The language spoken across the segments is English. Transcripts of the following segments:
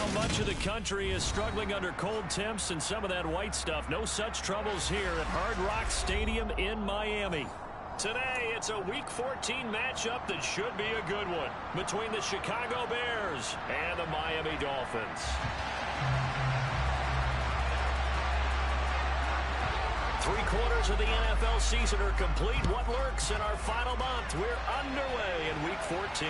Well, much of the country is struggling under cold temps and some of that white stuff. No such troubles here at Hard Rock Stadium in Miami. Today, it's a Week 14 matchup that should be a good one between the Chicago Bears and the Miami Dolphins. Three-quarters of the NFL season are complete. What lurks in our final month? We're underway in Week 14.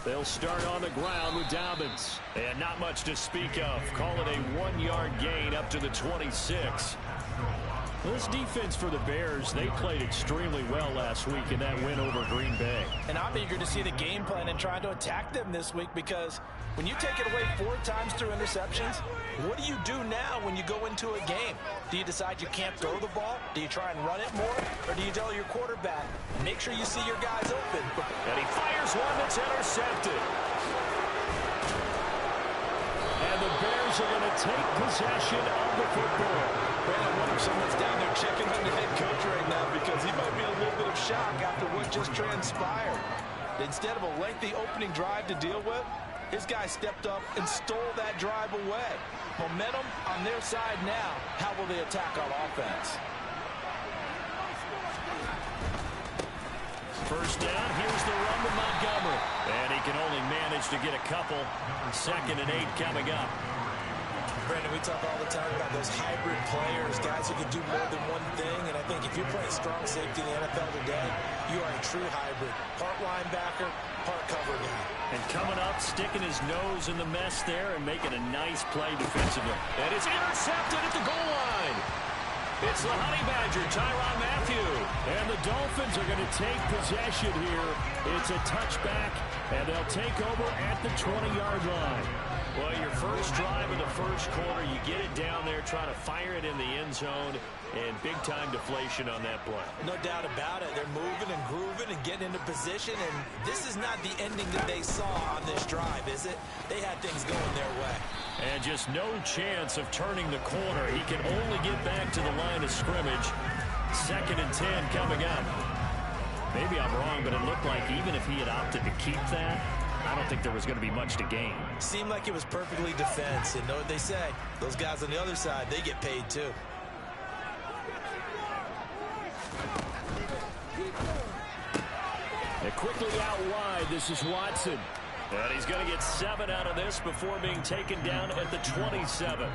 They'll start on the ground with Dobbins. And not much to speak of. Call it a 1-yard gain up to the 26. This defense for the Bears, they played extremely well last week in that win over Green Bay. And I'm eager to see the game plan and try to attack them this week, because when you take it away 4 times through interceptions, what do you do now when you go into a game? Do you decide you can't throw the ball? Do you try and run it more? Or do you tell your quarterback, make sure you see your guys open? And he fires one that's intercepted. And the Bears are going to take possession of the football. Man, I wonder if someone's down there checking on the head coach right now, because he might be in a little bit of shock after what just transpired. Instead of a lengthy opening drive to deal with, his guy stepped up and stole that drive away. Momentum on their side now. How will they attack on offense? First down, here's the run to Montgomery. And he can only manage to get a couple. 2nd and 8 coming up. Brandon, we talk all the time about those hybrid players, guys who can do more than one thing. And I think if you're playing strong safety in the NFL today, you are a true hybrid. Part linebacker, part cover guy. And coming up, sticking his nose in the mess there and making a nice play defensively. And it's intercepted at the goal line. It's the Honey Badger, Tyrann Mathieu. And the Dolphins are going to take possession here. It's a touchback, and they'll take over at the 20-yard line. Well, your first drive of the first quarter, you get it down there, trying to fire it in the end zone, and big-time deflation on that play. No doubt about it. They're moving and grooving and getting into position, and this is not the ending that they saw on this drive, is it? They had things going their way. And just no chance of turning the corner. He can only get back to the line of scrimmage. 2nd and 10 coming up. Maybe I'm wrong, but it looked like even if he had opted to keep that, I don't think there was going to be much to gain. Seemed like it was perfectly defense. And know what they say, those guys on the other side, they get paid too. And quickly out wide, this is Watson. And he's going to get 7 out of this before being taken down at the 27.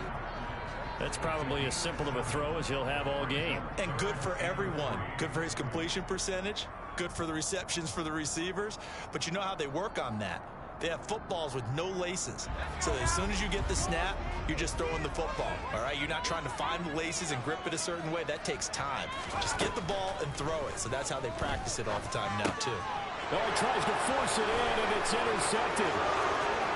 That's probably as simple of a throw as he'll have all game. And good for everyone. Good for his completion percentage. Good for the receptions for the receivers. But you know how they work on that. They have footballs with no laces. So as soon as you get the snap, you're just throwing the football. All right? You're not trying to find the laces and grip it a certain way. That takes time. Just get the ball and throw it. So that's how they practice it all the time now, too. Oh, he tries to force it in, and it's intercepted.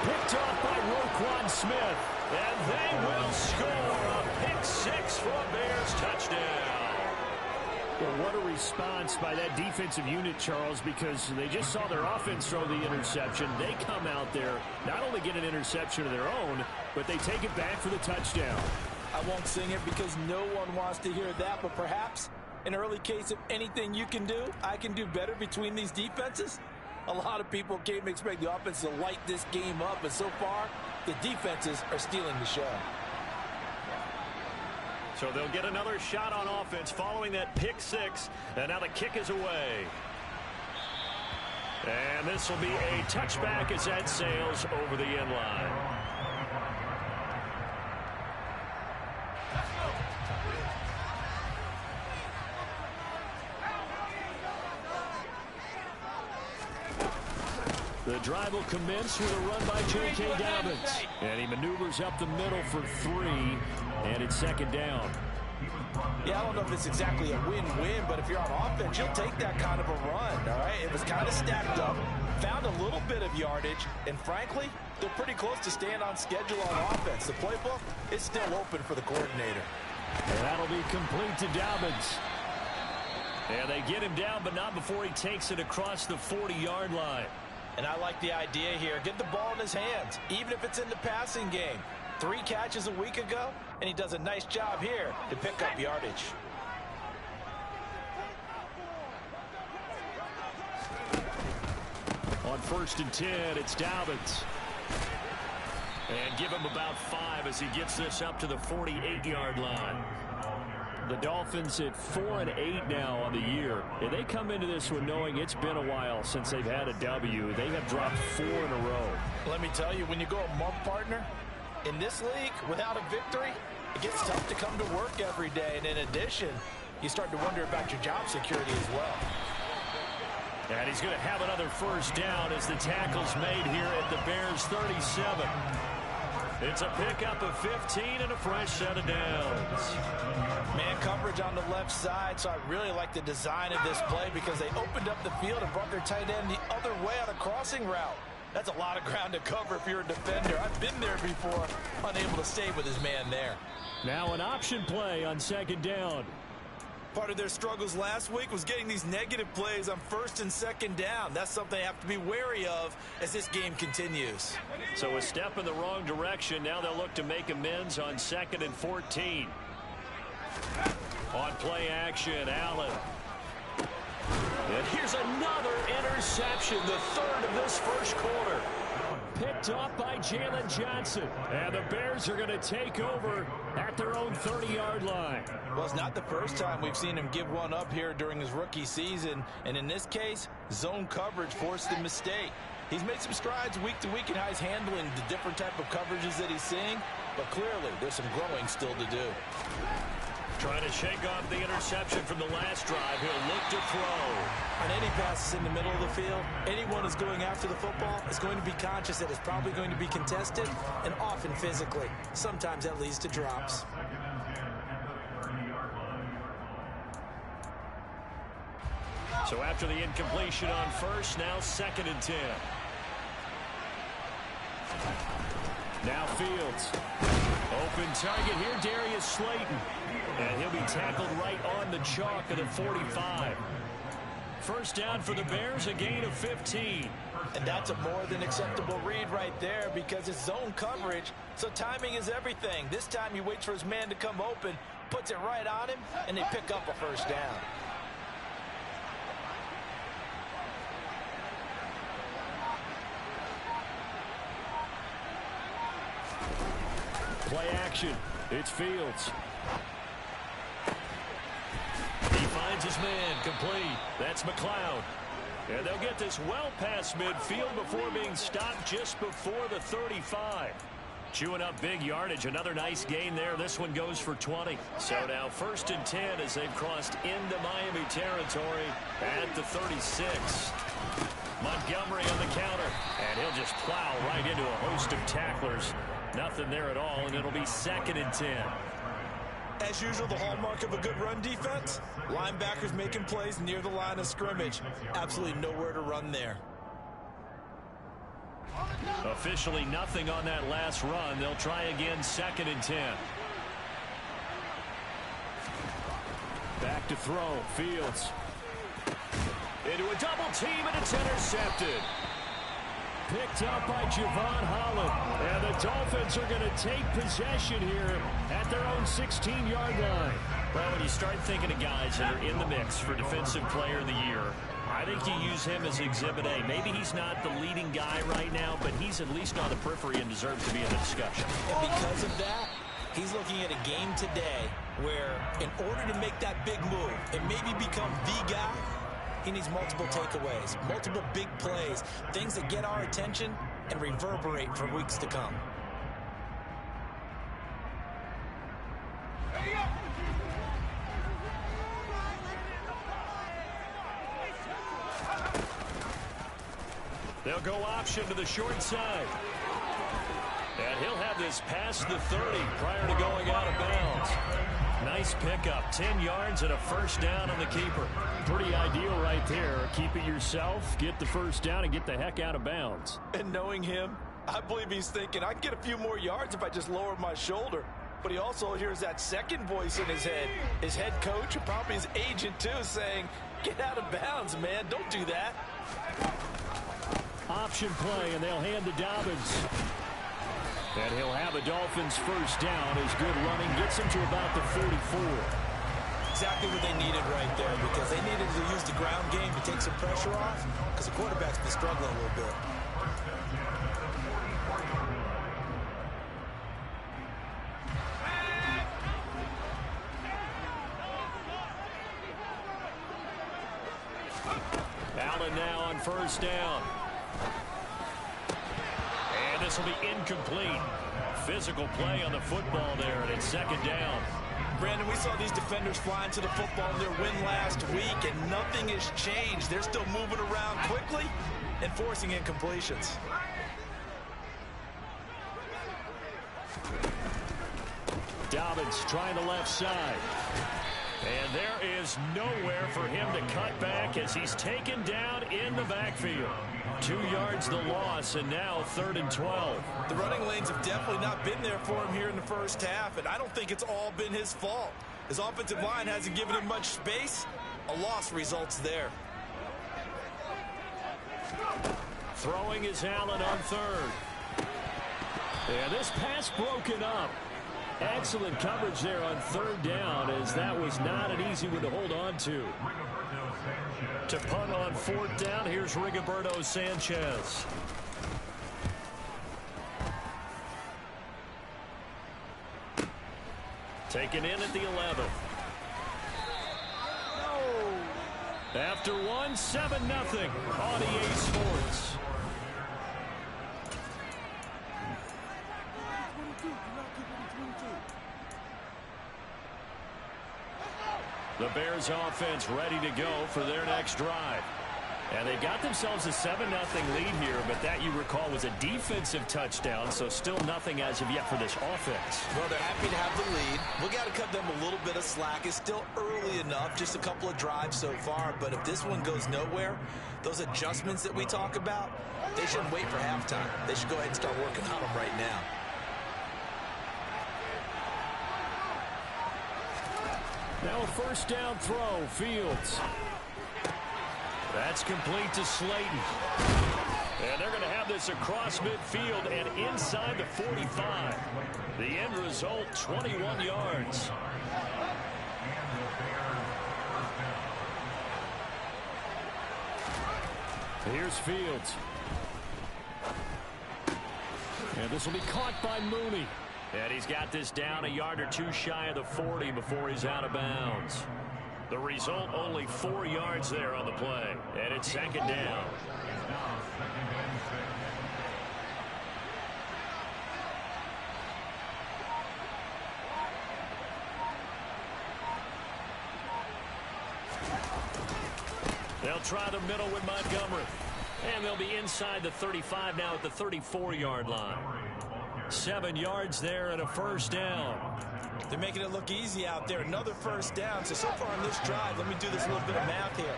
Picked off by Roquan Smith. And they will score a pick 6 for a Bears touchdown. Well, what a response by that defensive unit, Charles, because they just saw their offense throw the interception. They come out there, not only get an interception of their own, but they take it back for the touchdown. I won't sing it because no one wants to hear that, but perhaps an early case of anything you can do, I can do better between these defenses. A lot of people came to expect the offense to light this game up, but so far, the defenses are stealing the show. So they'll get another shot on offense following that pick 6, and now the kick is away. And this will be a touchback as that sails over the end line. The drive will commence with a run by J.K. Dobbins. And he maneuvers up the middle for 3, and it's 2nd down. Yeah, I don't know if it's exactly a win-win, but if you're on offense, you'll take that kind of a run, all right? It was kind of stacked up, found a little bit of yardage, and frankly, they're pretty close to staying on schedule on offense. The playbook is still open for the coordinator. And that'll be complete to Dobbins. And they get him down, but not before he takes it across the 40-yard line. And I like the idea here. Get the ball in his hands, even if it's in the passing game. 3 catches a week ago, and he does a nice job here to pick up yardage. On 1st and 10, it's Dobbins. And give him about 5 as he gets this up to the 48-yard line. The Dolphins at 4-8 now on the year. And they come into this one knowing it's been a while since they've had a W. They have dropped 4 in a row. Let me tell you, when you go a month, partner, in this league, without a victory, it gets tough to come to work every day. And in addition, you start to wonder about your job security as well. And he's going to have another first down as the tackle's made here at the Bears' 37. It's a pickup of 15 and a fresh set of downs. Man coverage on the left side, so I really like the design of this play because they opened up the field and brought their tight end the other way on a crossing route. That's a lot of ground to cover if you're a defender. I've been there before, unable to stay with his man there. Now an option play on 2nd down. Part of their struggles last week was getting these negative plays on 1st and 2nd down. That's something they have to be wary of as this game continues. So a step in the wrong direction. Now they'll look to make amends on 2nd and 14. On play action, Allen. And here's another interception, the 3rd of this first quarter. Picked off by Jalen Johnson. And the Bears are going to take over at their own 30-yard line. Well, it's not the first time we've seen him give one up here during his rookie season. And in this case, zone coverage forced the mistake. He's made some strides week to week in how he's handling the different type of coverages that he's seeing. But clearly, there's some growing still to do. Trying to shake off the interception from the last drive. He'll look to throw. On any passes in the middle of the field, anyone who's going after the football is going to be conscious that it's probably going to be contested and often physically. Sometimes that leads to drops. So after the incompletion on 1st, now 2nd and 10. Now Fields. Open target here, Darius Slayton. And he'll be tackled right on the chalk of the 45. First down for the Bears, a gain of 15. And that's a more than acceptable read right there because it's zone coverage, so timing is everything. This time he waits for his man to come open, puts it right on him, and they pick up a first down. Play action. It's Fields. He finds his man complete. That's McLeod. And they'll get this well past midfield before being stopped just before the 35. Chewing up big yardage. Another nice gain there. This one goes for 20. So now 1st and 10 as they've crossed into Miami territory at the 36. Montgomery on the counter. And he'll just plow right into a host of tacklers. Nothing there at all, and it'll be 2nd and 10. As usual, the hallmark of a good run defense, linebackers making plays near the line of scrimmage. Absolutely nowhere to run there. Officially nothing on that last run. They'll try again 2nd and 10. Back to throw. Fields. Into a double team, and it's intercepted. Picked up by Javon Holland. And the Dolphins are going to take possession here at their own 16-yard line. Well, when you start thinking of guys that are in the mix for Defensive Player of the Year, I think you use him as Exhibit A. Maybe he's not the leading guy right now, but he's at least on the periphery and deserves to be in the discussion. And because of that, he's looking at a game today where in order to make that big move and maybe become the guy, he needs multiple takeaways, multiple big plays, things that get our attention and reverberate for weeks to come. They'll go option to the short side. And he'll have this past the 30 prior to going out of bounds. Nice pickup, 10 yards and a first down on the keeper. Pretty ideal right there. Keep it yourself, get the first down, and get the heck out of bounds. And knowing him, I believe he's thinking, I can get a few more yards if I just lower my shoulder. but he also hears that second voice in his head. His head coach and probably his agent, too, saying, get out of bounds, man. Don't do that. Option play, and they'll hand to Dobbins. And he'll have a Dolphins first down. His good running gets him to about the 44. Exactly what they needed right there, because they needed to use the ground game to take some pressure off, because the quarterback's been struggling a little bit. Allen now on first down. And this will be incomplete. Physical play on the football there, and it's second down. Brandon, we saw these defenders flying to the football in their win last week, and nothing has changed. They're still moving around quickly and forcing incompletions. Dobbins trying the left side. And there is nowhere for him to cut back as he's taken down in the backfield. 2 yards the loss, and now 3rd and 12. The running lanes have definitely not been there for him here in the first half, and I don't think it's all been his fault. His offensive line hasn't given him much space. A loss results there. Throwing is Allen on 3rd. And this pass broken up. Excellent coverage there on 3rd down, as that was not an easy one to hold on to. To punt on 4th down, here's Rigoberto Sanchez. Taken in at the 11th. After one, 7-0 on EA Sports. The Bears offense ready to go for their next drive. And they've got themselves a 7-0 lead here, but that, you recall, was a defensive touchdown, so still nothing as of yet for this offense. Well, they're happy to have the lead. We got to cut them a little bit of slack. It's still early enough, just a couple of drives so far, but if this one goes nowhere, those adjustments that we talk about, they shouldn't wait for halftime. They should go ahead and start working on them right now. Now a first down throw, Fields. That's complete to Slayton. And they're going to have this across midfield and inside the 45. The end result, 21 yards. Here's Fields. And this will be caught by Mooney. And he's got this down a yard or two shy of the 40 before he's out of bounds. The result, only 4 yards there on the play. And it's second down. They'll try the middle with Montgomery. And they'll be inside the 35 now at the 34-yard line. 7 yards there and a first down. They're making it look easy out there. Another first down. So far on this drive, let me do this little bit of math here.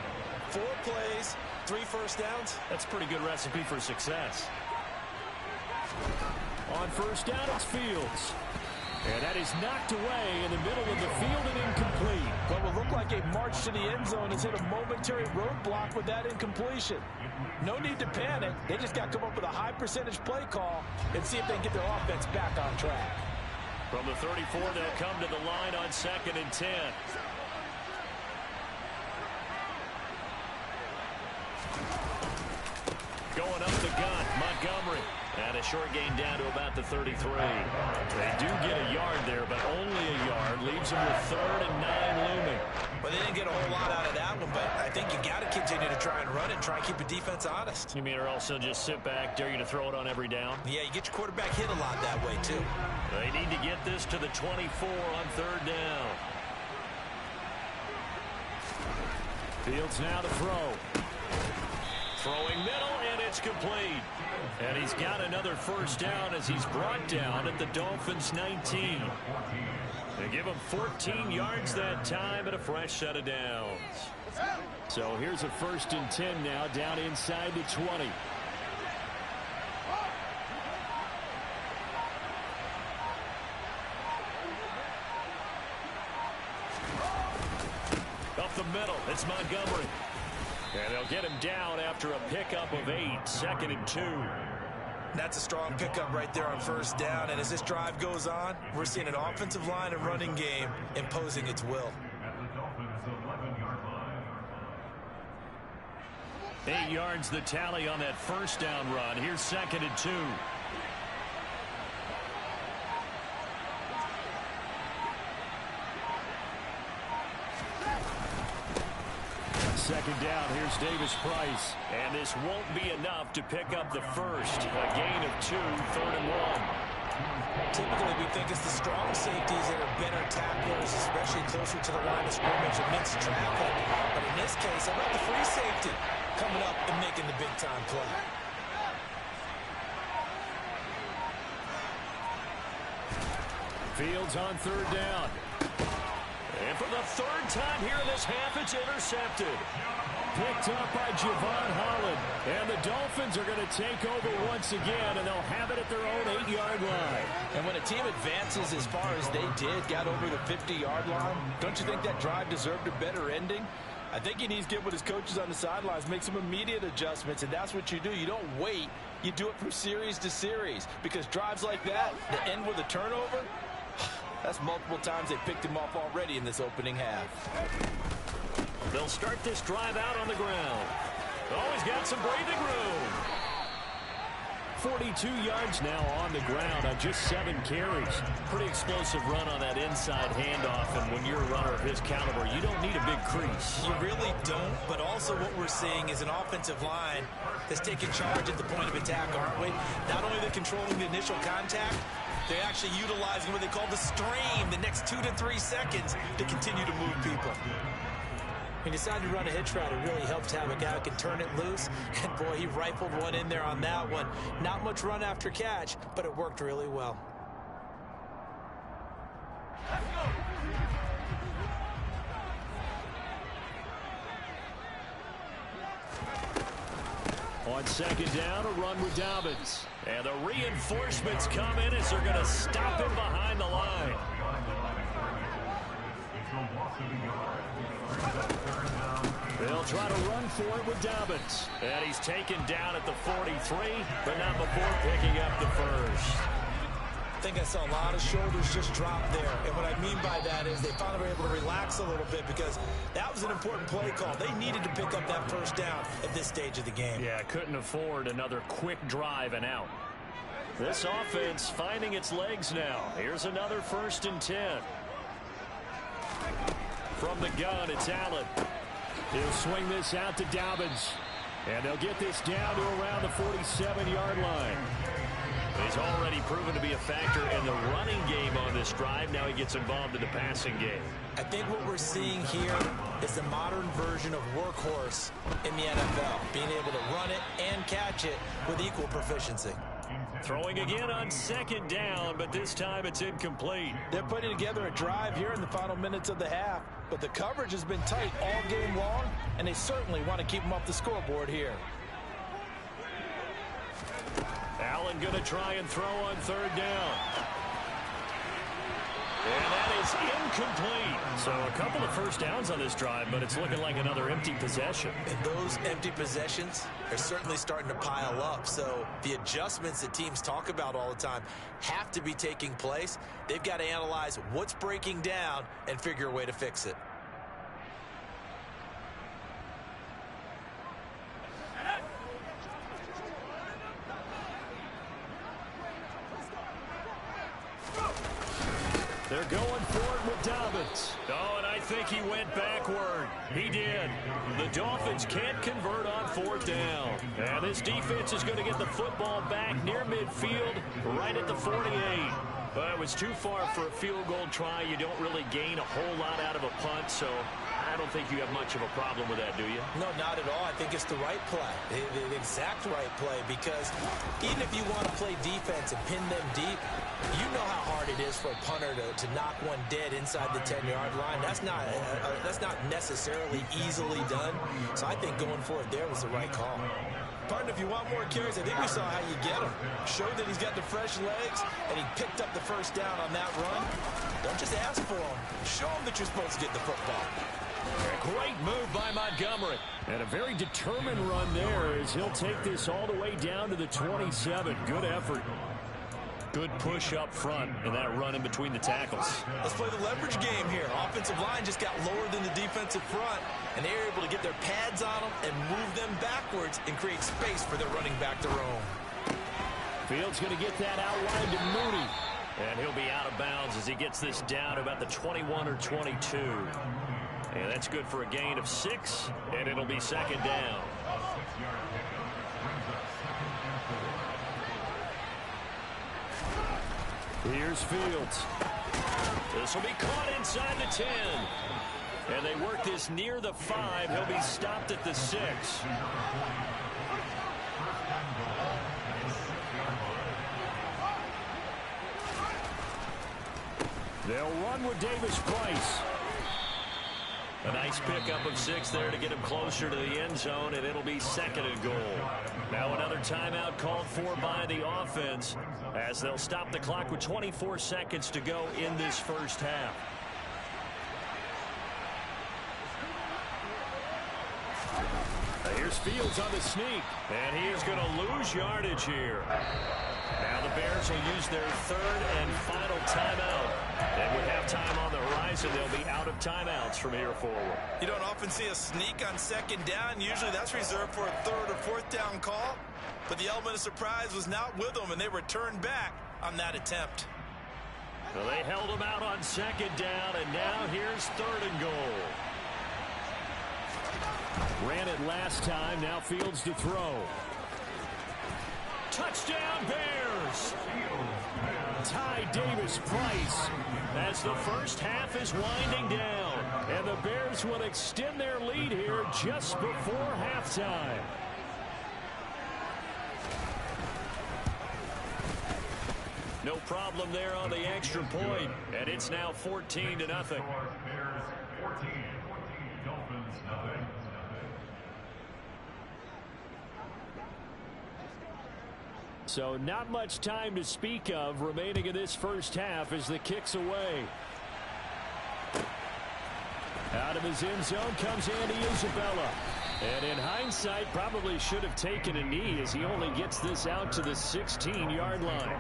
4 plays, 3 first downs. That's a pretty good recipe for success. On first down, it's Fields. And that is knocked away in the middle of the field and incomplete. What will look like a march to the end zone has hit a momentary roadblock with that incompletion. No need to panic. They just got to come up with a high percentage play call and see if they can get their offense back on track. From the 34, they'll come to the line on 2nd and 10. Going up the gut, Montgomery. And a short gain down to about the 33. They do get a yard there, but only a yard. Leaves them with 3rd and 9 looming. Well, they didn't get a whole lot out of that one, but I think you got to continue to try and run it, try and keep the defense honest. You mean, or also just sit back, dare you to throw it on every down? Yeah, you get your quarterback hit a lot that way, too. They need to get this to the 24 on 3rd down. Fields now to throw. Throwing middle, and it's complete. And he's got another first down as he's brought down at the Dolphins' 19. They give him 14 yards that time and a fresh set of downs. So here's a 1st and 10 now, down inside the 20. They'll get him down after a pickup of 8, 2nd and 2. That's a strong pickup right there on first down. And as this drive goes on, we're seeing an offensive line and running game imposing its will. 8 yards the tally on that first down run. Here's 2nd and 2. Second down, here's Davis Price. And this won't be enough to pick up the first. A gain of 2, 3rd and 1. Typically, we think it's the strong safeties that are better tacklers, especially closer to the line of scrimmage amidst traffic. But in this case, how about the free safety coming up and making the big-time play? Fields on 3rd down. And for the 3rd time here in this half, it's intercepted. Picked up by Javon Holland. And the Dolphins are going to take over once again, and they'll have it at their own 8-yard line. And when a team advances as far as they did, got over the 50-yard line, don't you think that drive deserved a better ending? I think he needs to get with his coaches on the sidelines, make some immediate adjustments, and that's what you do. You don't wait. You do it from series to series, because drives like that end with a turnover, that's multiple times they picked him off already in this opening half. They'll start this drive out on the ground. Oh, he's got some breathing room. 42 yards now on the ground on just 7 carries. Pretty explosive run on that inside handoff, and when you're a runner of his caliber, you don't need a big crease. You really don't, but also what we're seeing is an offensive line that's taking charge at the point of attack, aren't we? Not only are they controlling the initial contact, they're actually utilizing what they call the stream, the next 2 to 3 seconds, to continue to move people. He decided to run a hitch route. It really helped have a guy who can turn it loose. And, boy, he rifled one in there on that one. Not much run after catch, but it worked really well. On 2nd down, a run with Dobbins. And the reinforcements come in as they're going to stop him behind the line. They'll try to run for it with Dobbins. And he's taken down at the 43, but not before picking up the first. I think I saw a lot of shoulders just drop there. And what I mean by that is they finally were able to relax a little bit, because that was an important play call. They needed to pick up that first down at this stage of the game. Yeah, couldn't afford another quick drive and out. This offense finding its legs now. Here's another 1st and 10. From the gun, it's Allen. He'll swing this out to Dobbins. And they'll get this down to around the 47-yard line. He's already proven to be a factor in the running game on this drive. Now he gets involved in the passing game. I think what we're seeing here is the modern version of workhorse in the NFL, being able to run it and catch it with equal proficiency. Throwing again on 2nd down, but this time it's incomplete. They're putting together a drive here in the final minutes of the half, but the coverage has been tight all game long, and they certainly want to keep them off the scoreboard here. Allen going to try and throw on 3rd down. And that is incomplete. So a couple of first downs on this drive, but it's looking like another empty possession. And those empty possessions are certainly starting to pile up. So the adjustments that teams talk about all the time have to be taking place. They've got to analyze what's breaking down and figure a way to fix it. They're going for it with Dobbins. Oh, and I think he went backward. He did. The Dolphins can't convert on 4th down. And this defense is going to get the football back near midfield, right at the 48. But it was too far for a field goal try. You don't really gain a whole lot out of a punt, so I don't think you have much of a problem with that, do you? No, not at all. I think it's the right play, the exact right play, because even if you want to play defense and pin them deep, you know how hard it is for a punter to knock one dead inside the 10-yard line. That's not necessarily easily done. So I think going for it there was the right call. Partner, if you want more carries, I think we saw how you get him. Showed that he's got the fresh legs, and he picked up the first down on that run. Don't just ask for him. Show him that you're supposed to get the football. A great move by Montgomery. And a very determined run there as he'll take this all the way down to the 27. Good effort. Good push up front and that run in between the tackles. Let's play the leverage game here. Offensive line just got lower than the defensive front, and they were able to get their pads on them and move them backwards and create space for their running back to roam. Fields going to get that outline to Mooney. And he'll be out of bounds as he gets this down to about the 21 or 22. And that's good for a gain of 6, and it'll be second down. Here's Fields. This will be caught inside the 10. And they work this near the 5. He'll be stopped at the 6. They'll run with Davis Price. A nice pickup of 6 there to get him closer to the end zone, and it'll be second and goal. Now another timeout called for by the offense as they'll stop the clock with 24 seconds to go in this first half. Here's Fields on the sneak, and he is going to lose yardage here. Now the Bears will use their third and final timeout. And with halftime on the horizon, they'll be out of timeouts from here forward. You don't often see a sneak on second down. Usually that's reserved for a third or fourth down call. But the element of surprise was not with them, and they returned back on that attempt. So they held him out on second down, and now here's third and goal. Ran it last time, now Fields to throw. Touchdown Bears! Ty Davis Price as the first half is winding down. And the Bears will extend their lead here just before halftime. No problem there on the extra point. And it's now 14-0. So not much time to speak of remaining in this first half as the kick's away. Out of his end zone comes Andy Isabella. And in hindsight, probably should have taken a knee as he only gets this out to the 16-yard line.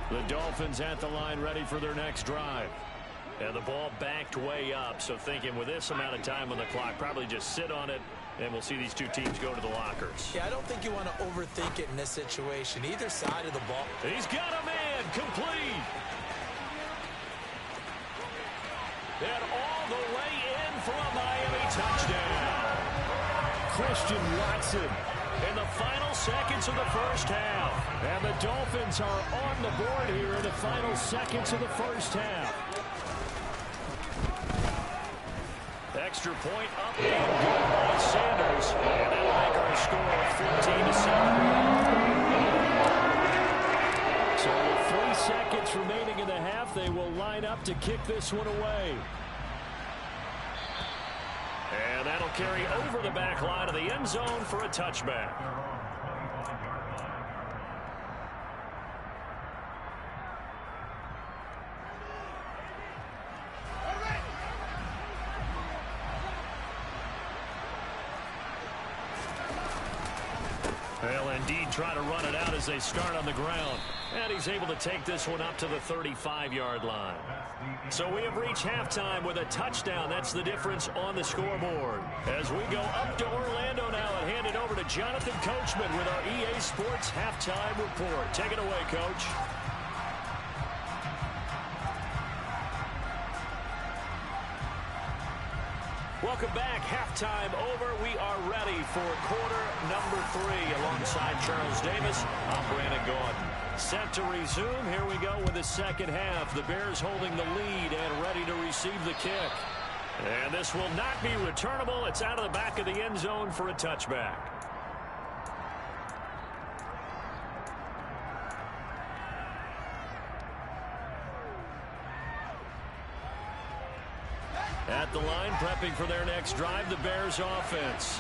The Dolphins at the line ready for their next drive. And the ball backed way up, so thinking with this amount of time on the clock, probably just sit on it, and we'll see these two teams go to the lockers. Yeah, I don't think you want to overthink it in this situation. Either side of the ball. He's got a man complete. And all the way in for a Miami touchdown. Christian Watson in the final seconds of the first half. And the Dolphins are on the board here in the final seconds of the first half. Extra point up and good by Sanders. And that'll make our score 14-7. So with 3 seconds remaining in the half, they will line up to kick this one away. And that'll carry over the back line of the end zone for a touchback. They'll indeed try to run it out as they start on the ground. And he's able to take this one up to the 35-yard line. So we have reached halftime with a touchdown. That's the difference on the scoreboard. As we go up to Orlando now and hand it over to Jonathan Coachman with our EA Sports halftime report. Take it away, Coach. Welcome back. Halftime over. We are ready for quarter number 3. Alongside Charles Davis, I'm Brandon Gordon. Set to resume. Here we go with the second half. The Bears holding the lead and ready to receive the kick. And this will not be returnable. It's out of the back of the end zone for a touchback. At the line, prepping for their next drive, the Bears offense.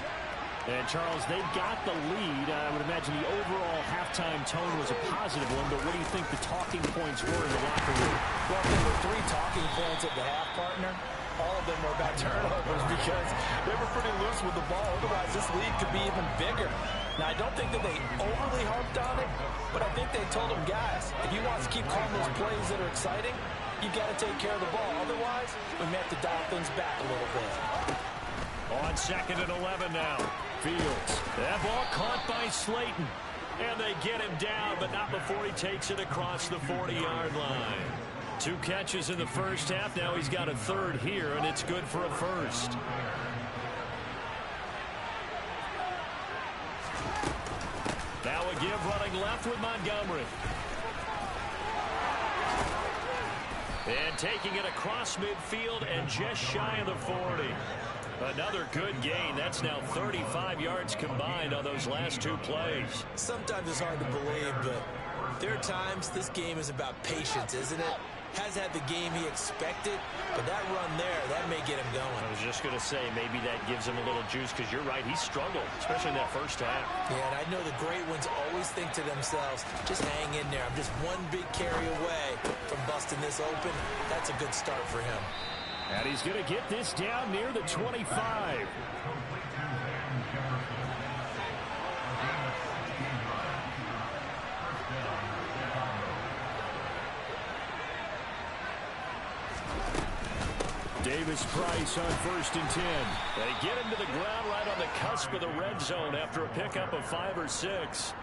And, Charles, they've got the lead. I would imagine the overall halftime tone was a positive one, but what do you think the talking points were in the locker room? Well, there were 3 talking points at the half, partner. All of them were about turnovers because they were pretty loose with the ball. Otherwise, this lead could be even bigger. Now, I don't think that they overly harped on it, but I think they told them, guys, if you want to keep calling those plays that are exciting, you've got to take care of the ball. Otherwise, we may have to dial things back a little bit. On 2nd and 11 now. Fields. That ball caught by Slayton. And they get him down, but not before he takes it across the 40-yard line. 2 catches in the first half. Now he's got a 3rd here, and it's good for a 1st. Now a give running left with Montgomery. And taking it across midfield and just shy of the 40. Another good gain. That's now 35 yards combined on those last 2 plays. Sometimes it's hard to believe, but there are times this game is about patience, isn't it? Has had the game he expected, but that run there, that may get him going. I was just going to say, maybe that gives him a little juice, because you're right, he struggled, especially in that first half. Yeah, and I know the great ones always think to themselves, just hang in there. I'm just one big carry away from busting this open. That's a good start for him. And he's going to get this down near the 25. Davis-Price on 1st and 10. They get him to the ground right on the cusp of the red zone after a pickup of 5 or 6.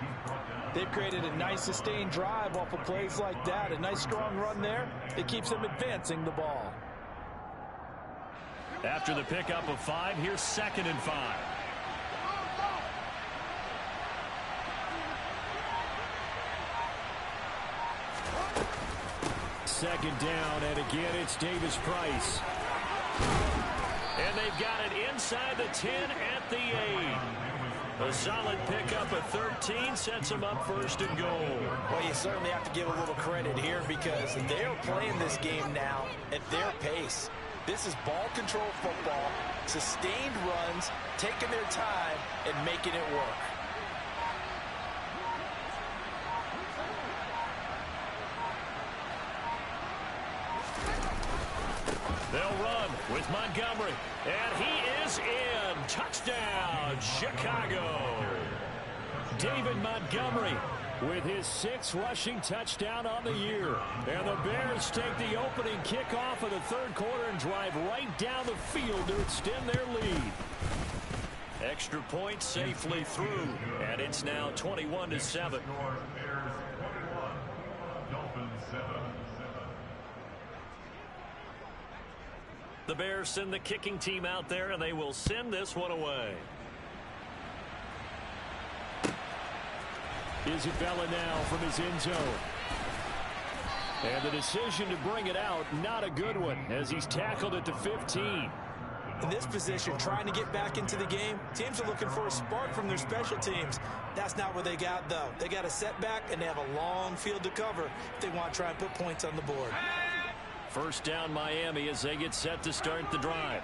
They've created a nice sustained drive off of plays like that. A nice strong run there. It keeps them advancing the ball. After the pickup of 5, here's 2nd and 5. Second down, and again it's Davis-Price. And they've got it inside the 10 at the 8. A solid pickup of 13 sets them up 1st and goal. Well, you certainly have to give a little credit here because they're playing this game now at their pace. This is ball control football, sustained runs, taking their time, and making it work. They'll run with Montgomery, and he is in. Touchdown, Chicago. David Montgomery with his 6th rushing touchdown on the year. And the Bears take the opening kickoff of the 3rd quarter and drive right down the field to extend their lead. Extra point safely through, and it's now 21-7. The Bears send the kicking team out there, and they will send this one away. Isabella now from his end zone. And the decision to bring it out, not a good one, as he's tackled at the 15. In this position, trying to get back into the game, teams are looking for a spark from their special teams. That's not what they got, though. They got a setback, and they have a long field to cover if they want to try and put points on the board. First down, Miami, as they get set to start the drive.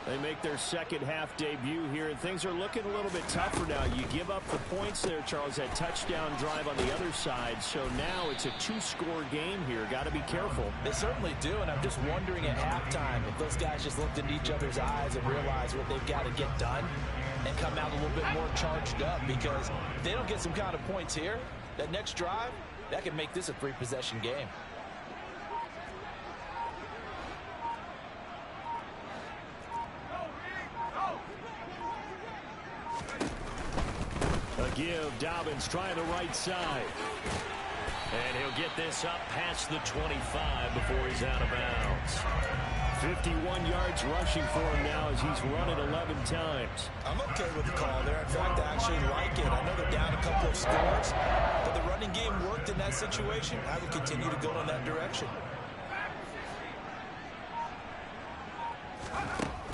They make their second half debut here, and things are looking a little bit tougher now. You give up the points there, Charles, that touchdown drive on the other side. So now it's a 2-score game here. Got to be careful. They certainly do, and I'm just wondering at halftime if those guys just looked into each other's eyes and realized what they've got to get done and come out a little bit more charged up, because if they don't get some kind of points here, that next drive, that could make this a 3-possession game. Give. Dobbins trying the right side. And he'll get this up past the 25 before he's out of bounds. 51 yards rushing for him now as he's run it 11 times. I'm okay with the call there. In fact, I actually like it. I know they're down a couple of scores, but the running game worked in that situation. I would continue to go in that direction.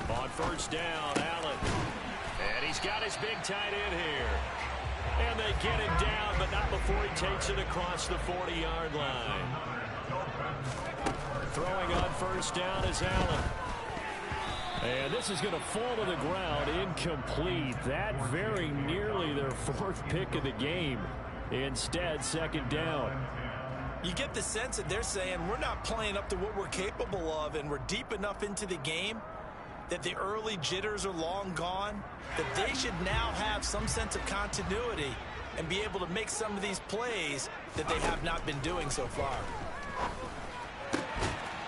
On first down, Allen. And he's got his big tight end here. And they get him down, but not before he takes it across the 40-yard line. Throwing on first down is Allen. And this is going to fall to the ground, incomplete. That very nearly their fourth pick of the game. Instead, second down. You get the sense that they're saying we're not playing up to what we're capable of, and we're deep enough into the game that the early jitters are long gone, that they should now have some sense of continuity and be able to make some of these plays that they have not been doing so far.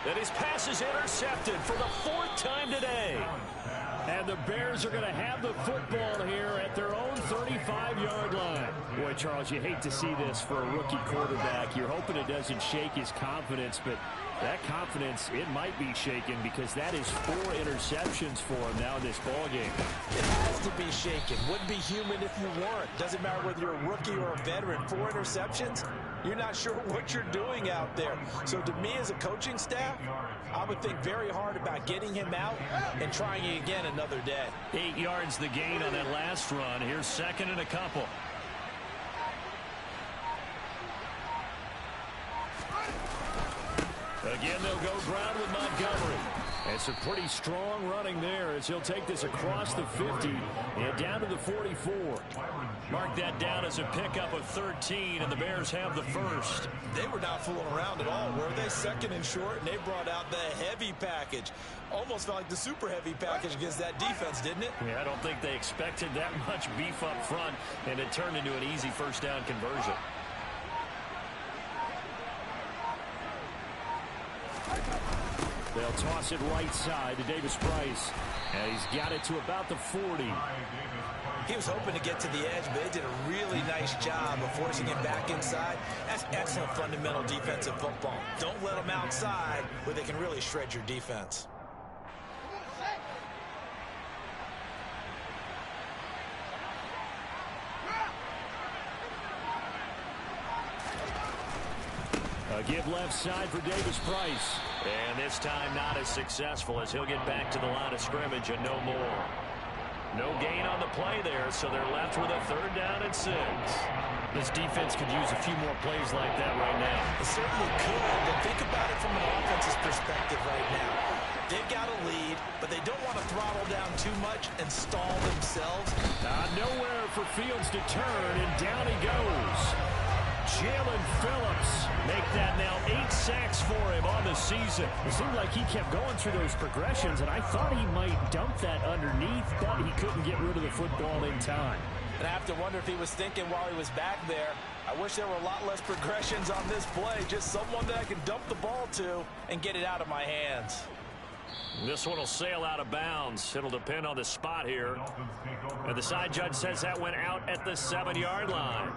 And his pass is intercepted for the fourth time today. And the Bears are going to have the football here at their own 35-yard line. Boy, Charles, you hate to see this for a rookie quarterback. You're hoping it doesn't shake his confidence, but that confidence, it might be shaken because that is 4 interceptions for him now in this ballgame. It has to be shaken. Wouldn't be human if you weren't. Doesn't matter whether you're a rookie or a veteran. 4 interceptions, you're not sure what you're doing out there. So to me as a coaching staff, I would think very hard about getting him out and trying it again another day. 8 yards the gain on that last run. Here's second and a couple. Again, they'll go ground with Montgomery. And some pretty strong running there as he'll take this across the 50 and down to the 44. Mark that down as a pickup of 13, and the Bears have the first. They were not fooling around at all, were they? Second and short, and they brought out the heavy package. Almost felt like the super heavy package against that defense, didn't it? Yeah, I don't think they expected that much beef up front, and it turned into an easy first down conversion. They'll toss it right side to Davis Price. And he's got it to about the 40. He was hoping to get to the edge, but they did a really nice job of forcing him back inside. That's excellent fundamental defensive football. Don't let them outside where they can really shred your defense. A give left side for Davis Price. And this time not as successful as he'll get back to the line of scrimmage and no more. No gain on the play there, so they're left with a third down and 6. This defense could use a few more plays like that right now. It certainly could, but think about it from an offense's perspective right now. They've got a lead, but they don't want to throttle down too much and stall themselves. Nowhere for Fields to turn, and down he goes. Jalen Phillips make that now 8 sacks for him on the season. It seemed like he kept going through those progressions, and I thought he might dump that underneath, but he couldn't get rid of the football in time. And I have to wonder if he was thinking while he was back there, I wish there were a lot less progressions on this play. Just someone that I can dump the ball to and get it out of my hands. This one will sail out of bounds. It'll depend on the spot here. And the side judge says that went out at the 7-yard line.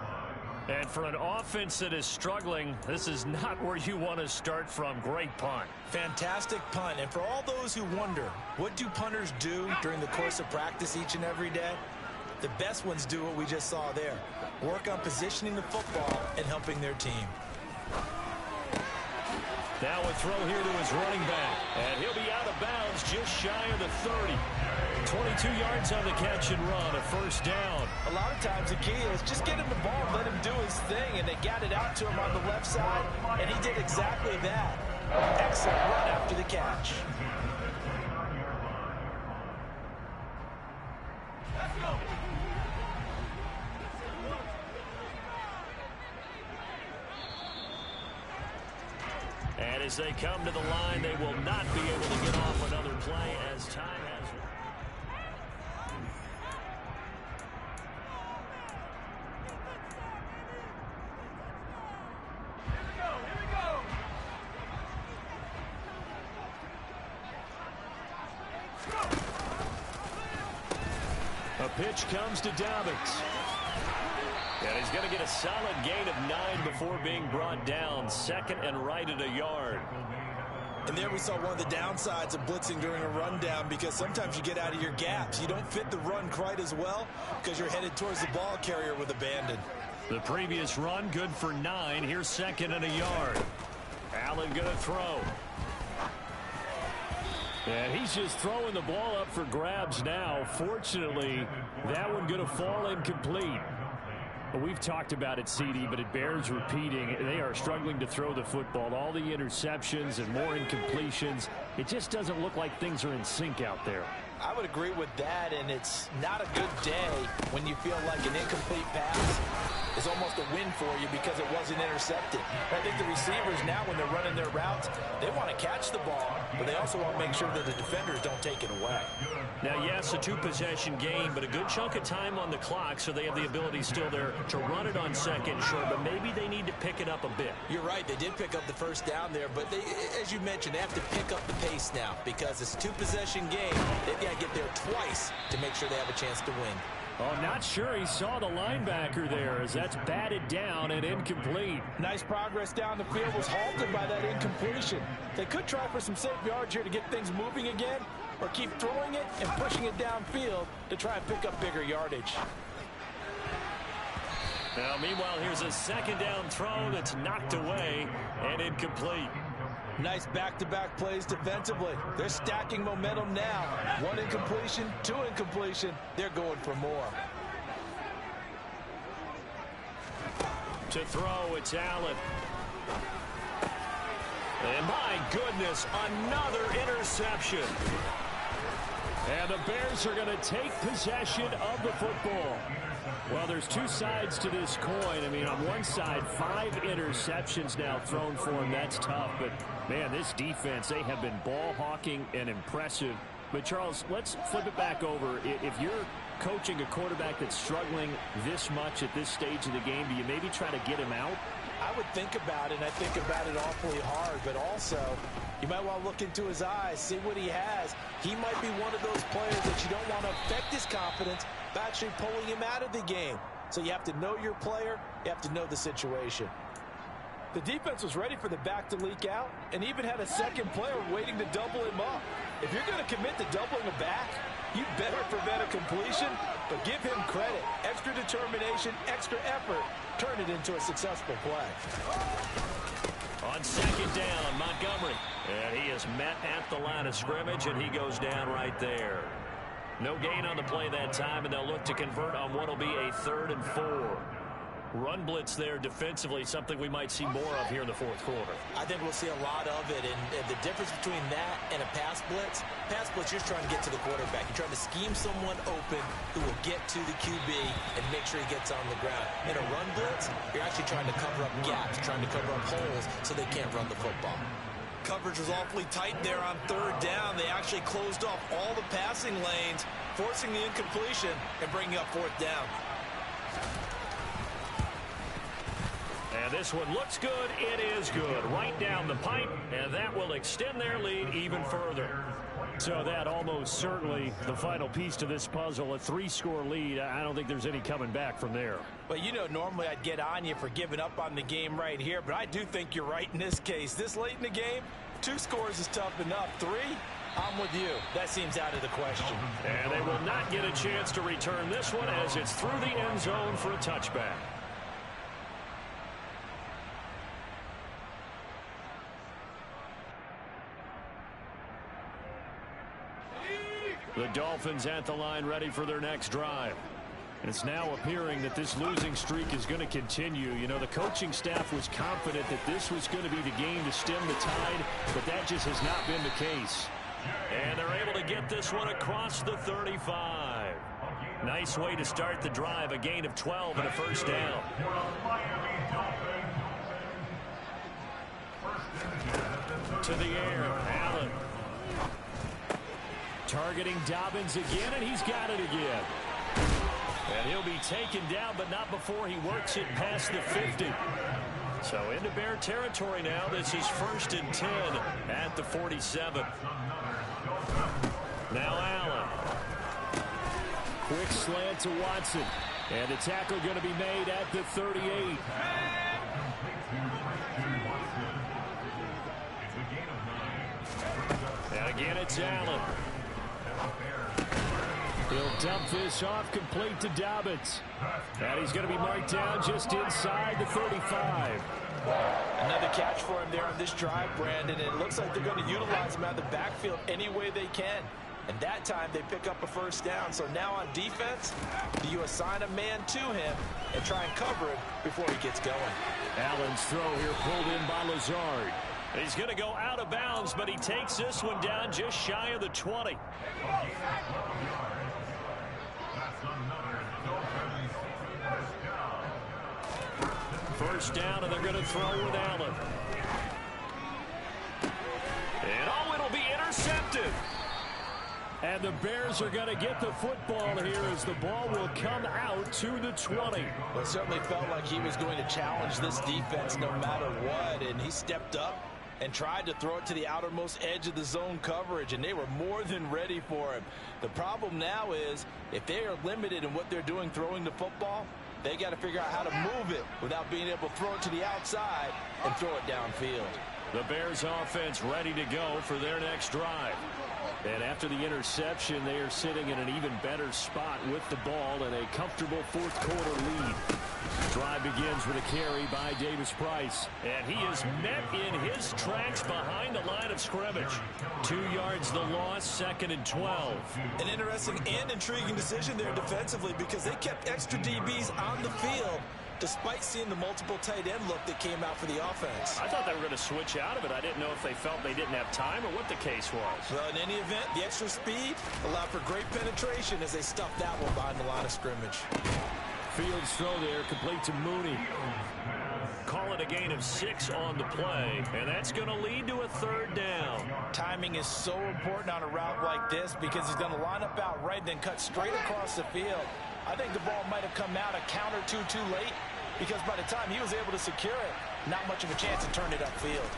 And for an offense that is struggling, this is not where you want to start from. Great punt. Fantastic punt. And for all those who wonder, what do punters do during the course of practice each and every day? The best ones do what we just saw there. Work on positioning the football and helping their team. Now a throw here to his running back. And he'll be out of bounds just shy of the 30. 22 yards on the catch and run, a first down. A lot of times the key is just get him the ball and let him do his thing, and they got it out to him on the left side, and he did exactly that. Excellent run after the catch. Let's go. And as they come to the line, they will not be able to get off another play as time has run. A pitch comes to Dobbins. And he's going to get a solid gain of 9 before being brought down. Second and right at a yard. And there we saw one of the downsides of blitzing during a rundown, because sometimes you get out of your gaps. You don't fit the run quite as well because you're headed towards the ball carrier with abandon. The previous run good for 9. Here's second and a yard. Allen going to throw. And he's just throwing the ball up for grabs now. Fortunately, that one going to fall incomplete. Well, we've talked about it, CD, but it bears repeating. They are struggling to throw the football. All the interceptions and more incompletions. It just doesn't look like things are in sync out there. I would agree with that, and it's not a good day when you feel like an incomplete pass is almost a win for you because it wasn't intercepted. I think the receivers now, when they're running their routes, they want to catch the ball, but they also want to make sure that the defenders don't take it away. Now, yes, a two-possession game, but a good chunk of time on the clock, so they have the ability still there to run it on second, sure, but maybe they need to pick it up a bit. You're right. They did pick up the first down there, but they, as you mentioned, they have to pick up the pace now because it's a two-possession game. They've got to get there twice to make sure they have a chance to win. Oh, not sure he saw the linebacker there as that's batted down and incomplete. Nice progress down the field was halted by that incompletion. They could try for some safe yards here to get things moving again, or keep throwing it and pushing it downfield to try and pick up bigger yardage. Now, meanwhile, here's a second down throw that's knocked away and incomplete. Nice back-to-back plays defensively. They're stacking momentum now. One incompletion, two incompletion. They're going for more. To throw, it's Allen. And my goodness, another interception. And the Bears are going to take possession of the football. Well, there's two sides to this coin. I mean, on one side, 5 interceptions now thrown for him. That's tough. But, man, this defense, they have been ball hawking and impressive. But, Charles, let's flip it back over. If you're coaching a quarterback that's struggling this much at this stage of the game, do you maybe try to get him out? I would think about it, and I think about it awfully hard. But also, you might want to look into his eyes, see what he has. He might be one of those players that you don't want to affect his confidence by actually pulling him out of the game. So you have to know your player. You have to know the situation. The defense was ready for the back to leak out and even had a second player waiting to double him up. If you're going to commit to doubling a back, you better prevent a completion, but give him credit. Extra determination, extra effort, turn it into a successful play. On second down, Montgomery. And he is met at the line of scrimmage, and he goes down right there. No gain on the play that time, and they'll look to convert on what will be a 3rd and 4. Run blitz there defensively, something we might see more of here in the fourth quarter. I think we'll see a lot of it, and the difference between that and a pass blitz, you're just trying to get to the quarterback. You're trying to scheme someone open who will get to the QB and make sure he gets on the ground. In a run blitz, you're actually trying to cover up gaps, trying to cover up holes so they can't run the football. Coverage was awfully tight there on 3rd down. They actually closed off all the passing lanes, forcing the incompletion and bringing up 4th down. And this one looks good. It is good. Right down the pipe, and that will extend their lead even further. So that almost certainly the final piece to this puzzle, a 3-score lead. I don't think there's any coming back from there. Well, you know, normally I'd get on you for giving up on the game right here, but I do think you're right in this case. This late in the game, 2 scores is tough enough. 3, I'm with you. That seems out of the question. And they will not get a chance to return this one as it's through the end zone for a touchback. The Dolphins at the line ready for their next drive. And it's now appearing that this losing streak is going to continue. You know, the coaching staff was confident that this was going to be the game to stem the tide, but that just has not been the case. And they're able to get this one across the 35. Nice way to start the drive, a gain of 12 and a first down. To the air, Allen. Targeting Dobbins again, and he's got it again. And he'll be taken down, but not before he works it past the 50. So into Bear territory now. This is 1st and 10 at the 47. Now Allen. Quick slant to Watson. And the tackle going to be made at the 38. And again, it's Allen. He'll dump this off complete to Dobbins. And he's going to be marked down just inside the 35. Another catch for him there on this drive, Brandon. And it looks like they're going to utilize him out of the backfield any way they can. And that time they pick up a first down. So now on defense, do you assign a man to him and try and cover him before he gets going? Allen's throw here pulled in by Lazard. He's going to go out of bounds, but he takes this one down just shy of the 20. First down, and they're going to throw with Allen. And oh, it'll be intercepted. And the Bears are going to get the football here as the ball will come out to the 20. Well, it certainly felt like he was going to challenge this defense no matter what, and he stepped up and tried to throw it to the outermost edge of the zone coverage, and they were more than ready for him. The problem now is if they are limited in what they're doing throwing the football, they got to figure out how to move it without being able to throw it to the outside and throw it downfield. The Bears offense ready to go for their next drive. And after the interception, they are sitting in an even better spot with the ball and a comfortable fourth quarter lead. Drive begins with a carry by Davis Price. And he is met in his tracks behind the line of scrimmage. 2 yards the loss, 2nd and 12. An interesting and intriguing decision there defensively because they kept extra DBs on the field despite seeing the multiple tight end look that came out for the offense. I thought they were going to switch out of it. I didn't know if they felt they didn't have time or what the case was. Well, in any event, the extra speed allowed for great penetration as they stuffed that one behind the line of scrimmage. Fields throw there, complete to Mooney. Call it a gain of 6 on the play, and that's going to lead to a 3rd down. Timing is so important on a route like this because he's going to line up out right, then cut straight across the field. I think the ball might have come out a count or two too late because by the time he was able to secure it, not much of a chance to turn it upfield.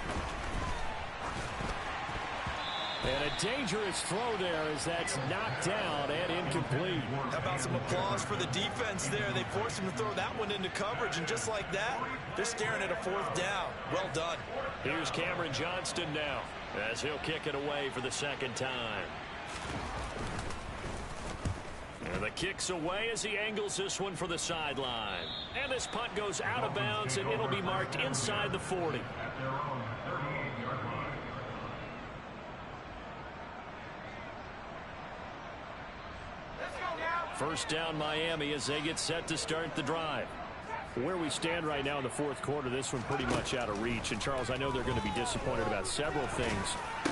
And a dangerous throw there as that's knocked down and incomplete. How about some applause for the defense there? They forced him to throw that one into coverage, and just like that, they're staring at a 4th down. Well done. Here's Cameron Johnston now as he'll kick it away for the 2nd time. And the kick's away as he angles this one for the sideline. And this punt goes out of bounds, and it'll be marked inside the 40. First down Miami as they get set to start the drive. Where we stand right now in the 4th quarter, this one pretty much out of reach. And, Charles, I know they're going to be disappointed about several things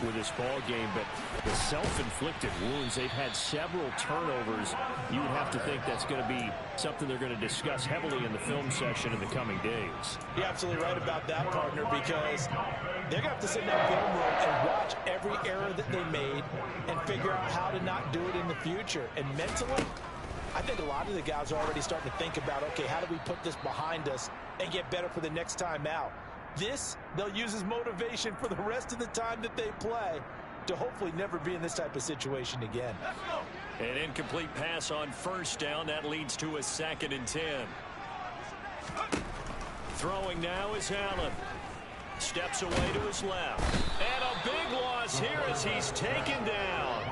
with this ball game, but the self-inflicted wounds, they've had several turnovers. You would have to think that's going to be something they're going to discuss heavily in the film session in the coming days. You're absolutely right about that, partner, because they're going to have to sit in that film room and watch every error that they made and figure out how to not do it in the future. And mentally, I think a lot of the guys are already starting to think about, okay, how do we put this behind us and get better for the next time out? This, they'll use as motivation for the rest of the time that they play to hopefully never be in this type of situation again. An incomplete pass on first down. That leads to a 2nd and 10. Throwing now is Allen. Steps away to his left. And a big loss here as he's taken down.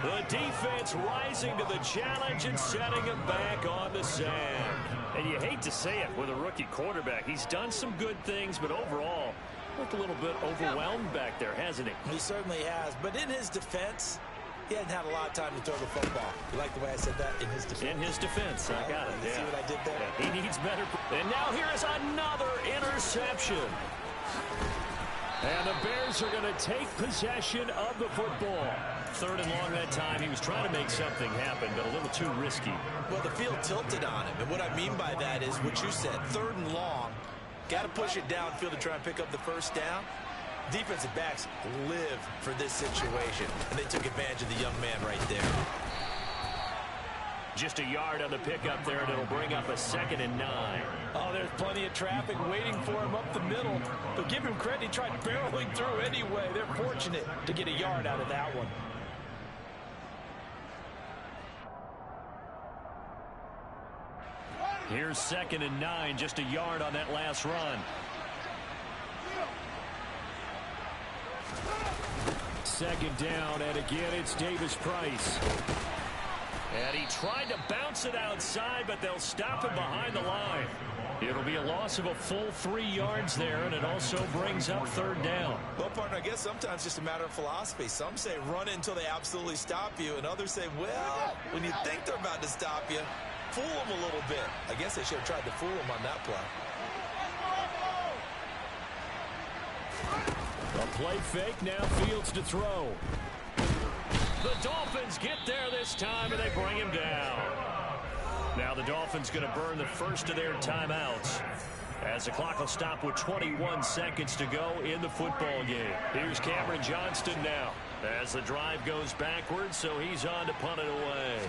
The defense rising to the challenge and setting him back on the sand. And you hate to say it with a rookie quarterback. He's done some good things, but overall, looked a little bit overwhelmed back there, hasn't he? He certainly has. But in his defense, he hadn't had a lot of time to throw the football. You like the way I said that? In his defense. In his defense. I got it. You see what I did there? Yeah, he needs better. And now here is another interception. And the Bears are going to take possession of the football. 3rd and long that time. He was trying to make something happen, but a little too risky. Well, the field tilted on him. And what I mean by that is what you said. 3rd and long. Got to push it downfield to try and pick up the first down. Defensive backs live for this situation. And they took advantage of the young man right there. Just a yard on the pickup there, and it'll bring up a 2nd and 9. Oh, there's plenty of traffic waiting for him up the middle. But give him credit, he tried barreling through anyway. They're fortunate to get a yard out of that one. Here's 2nd and 9, just a yard on that last run. Second down, and again it's Davis Price. And he tried to bounce it outside, but they'll stop him behind the line. It'll be a loss of a full 3 yards there, and it also brings up third down. Well, partner, I guess sometimes it's just a matter of philosophy. Some say run it until they absolutely stop you, and others say, well, when you think they're about to stop you, fool them a little bit. I guess they should have tried to fool them on that play. A play fake, now Fields to throw. The Dolphins get there this time, and they bring him down. Now the Dolphins going to burn the first of their timeouts as the clock will stop with 21 seconds to go in the football game. Here's Cameron Johnston now as the drive goes backwards, so he's on to punt it away.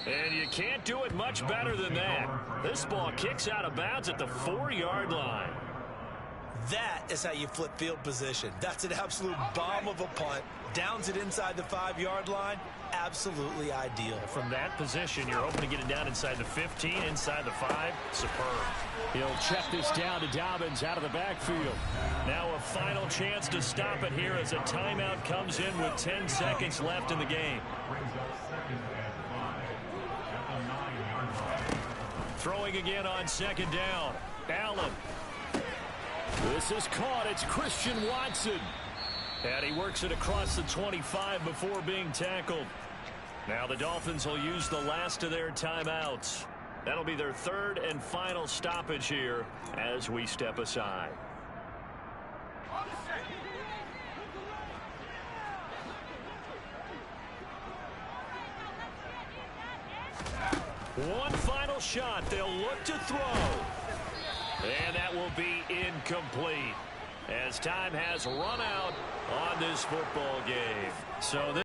And you can't do it much better than that. This ball kicks out of bounds at the 4-yard line. That is how you flip field position. That's an absolute bomb of a punt. Downs it inside the 5-yard line. Absolutely ideal. From that position, you're hoping to get it down inside the 15, inside the 5. Superb. He'll check this down to Dobbins out of the backfield. Now a final chance to stop it here as a timeout comes in with 10 seconds left in the game. Throwing again on second down. Allen. This is caught. It's Christian Watson. And he works it across the 25 before being tackled. Now the Dolphins will use the last of their timeouts. That'll be their third and final stoppage here as we step aside. One final shot. They'll look to throw. And that will be incomplete as time has run out on this football game. So